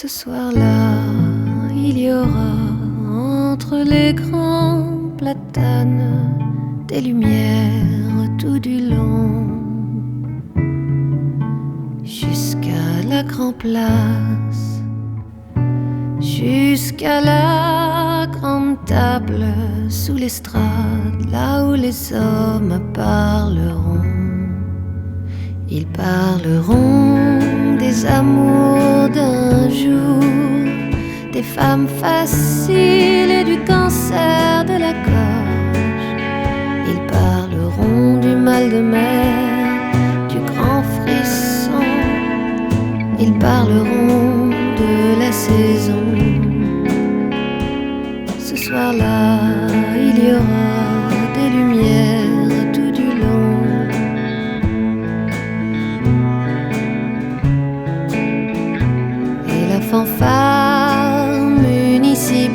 Ce soir-là, il y aura entre les grands platanes des lumières tout du long, jusqu'à la grande place, jusqu'à la grande table sous l'estrade, là où les hommes parleront. Ils parleront des amours d'un jour, des femmes faciles et du cancer de la gorge. Ils parleront du mal de mer, du grand frisson. Ils parleront de la saison. Ce soir-là, il y aura des lumières tout du long. Et la fanfare municipale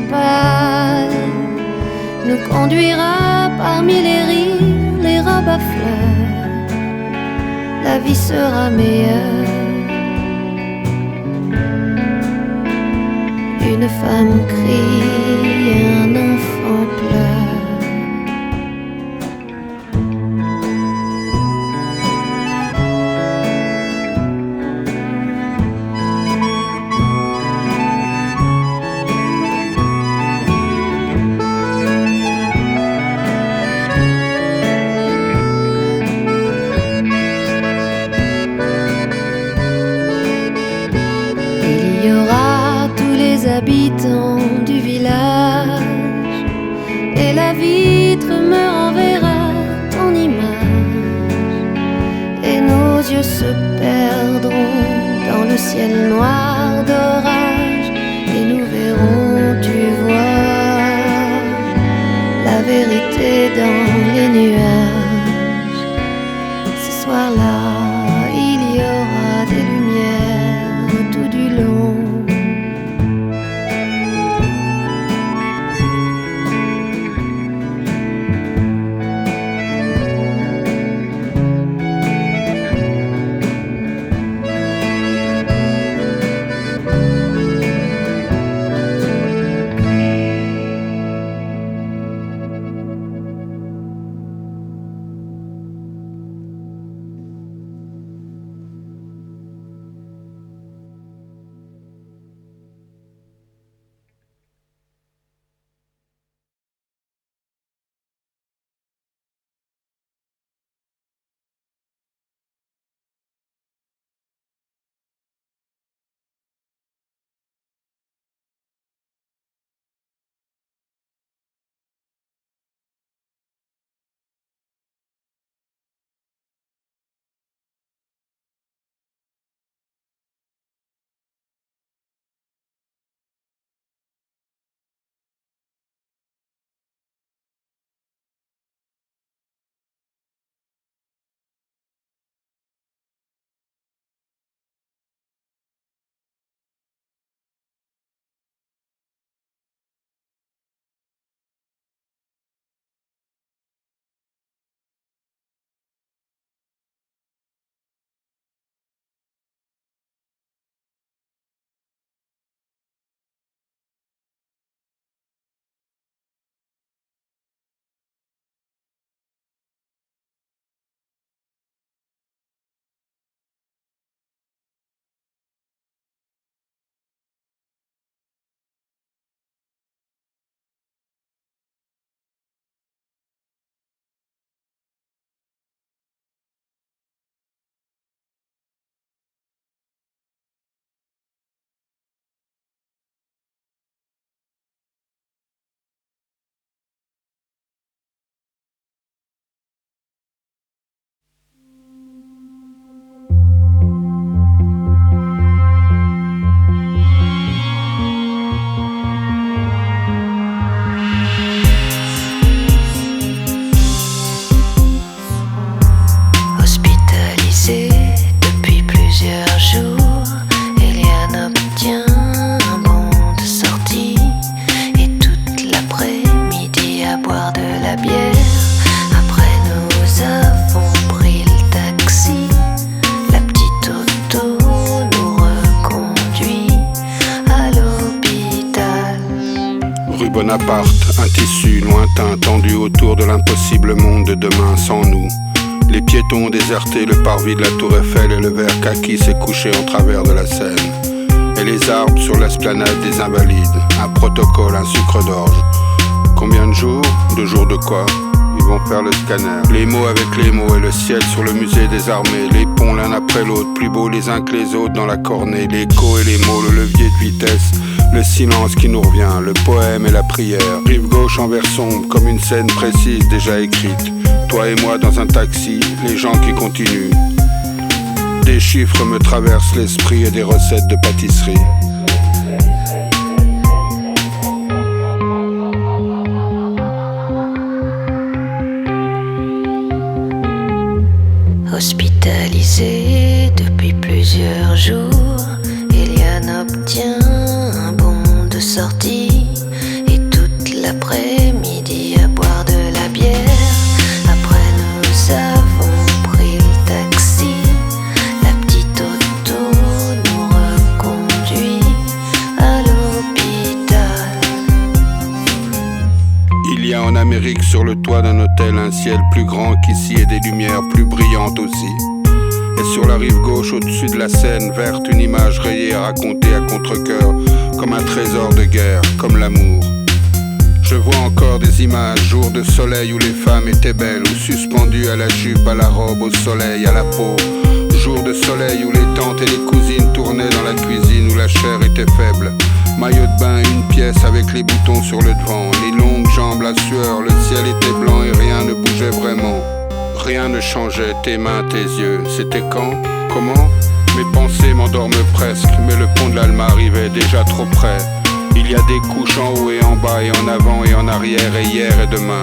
nous conduira parmi les rires, les robes à fleurs. La vie sera meilleure. Une femme crie, un enfant pleure. Il y aura tous les habitants du village, et la vitre me renverra ton image, et nos yeux se perdront dans le ciel noir d'orage, et nous verrons, tu vois, la vérité dans les nuages. Ce soir-là, il y aura des lumières tout du long. Bonaparte, un tissu lointain tendu autour de l'impossible monde de demain sans nous. Les piétons ont déserté le parvis de la Tour Eiffel et le verre kaki s'est couché en travers de la Seine. Et les arbres sur l'esplanade des Invalides, un protocole, un sucre d'orge. Combien de jours? 2 jours de quoi? Ils vont faire le scanner. Les mots avec les mots et le ciel sur le musée des armées. Les ponts l'un après l'autre, plus beaux les uns que les autres dans la cornée. L'écho et les mots, le levier de vitesse, le silence qui nous revient, le poème et la prière. Rive gauche en vert sombre, comme une scène précise déjà écrite. Toi et moi dans un taxi, les gens qui continuent. Des chiffres me traversent l'esprit et des recettes de pâtisserie. Hospitalisé depuis plusieurs jours, Eliane obtient un bon de sortie et toute l'après-midi à boire de la bière. Après nous avons pris le taxi, la petite auto nous reconduit à l'hôpital. Il y a en Amérique sur le toit d'un hôtel un ciel plus grand qu'ici et des lumières plus brillantes aussi. Et sur la rive gauche au-dessus de la Seine verte, une image rayée et racontée à contre-cœur comme un trésor de guerre, comme l'amour. Je vois encore des images, jours de soleil où les femmes étaient belles, ou suspendues à la jupe, à la robe, au soleil, à la peau. Jours de soleil où les tantes et les cousines tournaient dans la cuisine où la chair était faible. Maillot de bain, une pièce avec les boutons sur le devant, les longues jambes, la sueur, le ciel était blanc et rien ne bougeait vraiment. Rien ne changeait, tes mains, tes yeux, c'était quand? Comment? Mes pensées m'endorment presque, mais le pont de l'Alma arrivait déjà trop près. Il y a des couches en haut et en bas et en avant et en arrière et hier et demain.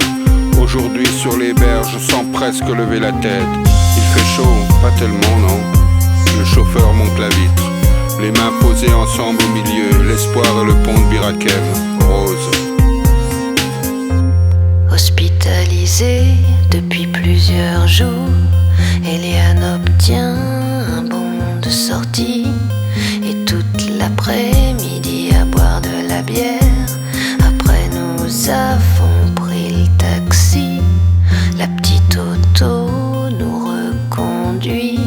Aujourd'hui sur les berges, je sens presque lever la tête. Il fait chaud, pas tellement non. Le chauffeur monte la vitre, les mains posées ensemble au milieu, l'espoir et le pont de Birakev, rose. Hospitalisé depuis plusieurs jours, Eliane obtient un bon de sortie et toute l'après-midi à boire de la bière. Après nous avons pris le taxi, la petite auto nous reconduit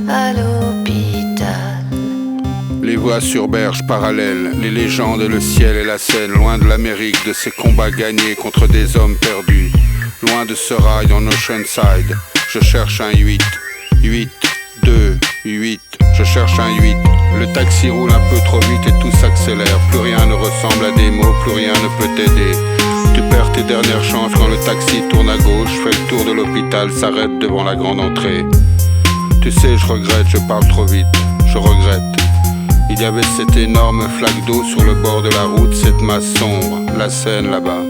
à l'hôpital. Les voies sur berge parallèles, les légendes, le ciel et la Seine, loin de l'Amérique, de ces combats gagnés contre des hommes perdus. Loin de ce rail en Oceanside, je cherche un 8, 8, 2, 8, je cherche un 8. Le taxi roule un peu trop vite et tout s'accélère, plus rien ne ressemble à des mots, plus rien ne peut t'aider. Tu perds tes dernières chances quand le taxi tourne à gauche, fait le tour de l'hôpital, s'arrête devant la grande entrée. Tu sais, je regrette, je parle trop vite, je regrette. Il y avait cette énorme flaque d'eau sur le bord de la route, cette masse sombre, la Seine là-bas.